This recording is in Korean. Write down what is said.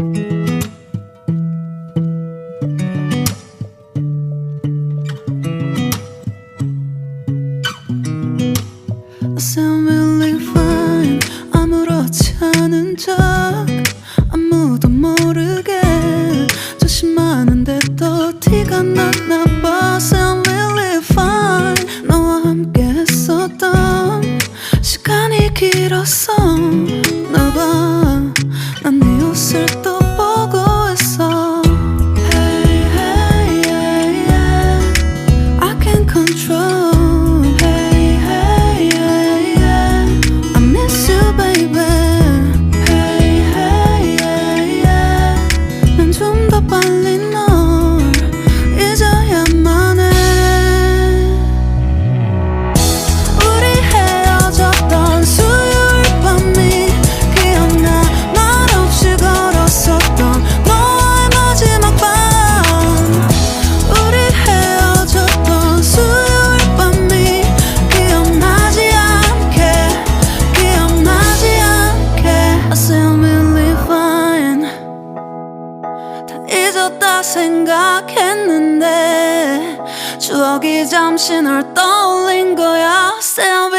I sound really fine. 아무렇지 않은 척 아무도 모르게 조심하는데 또 티가 났나 봐. Sound really fine. 너와 함께 했었던 시간이 길었어. 나 봐, 난 네 옷을 또 보고 있어. Hey, hey, yeah, yeah. I can't control. 빨리 널 잊어야만 해. 우리 헤어졌던 수요일 밤이 기억나. 말없이 걸었었던 너와의 마지막 밤. 우리 헤어졌던 수요일 밤이 기억나지 않게, 기억나지 않게. I sound really fine. 잊었다 생각했는데 추억이 잠시 널 떠올린 거야. Still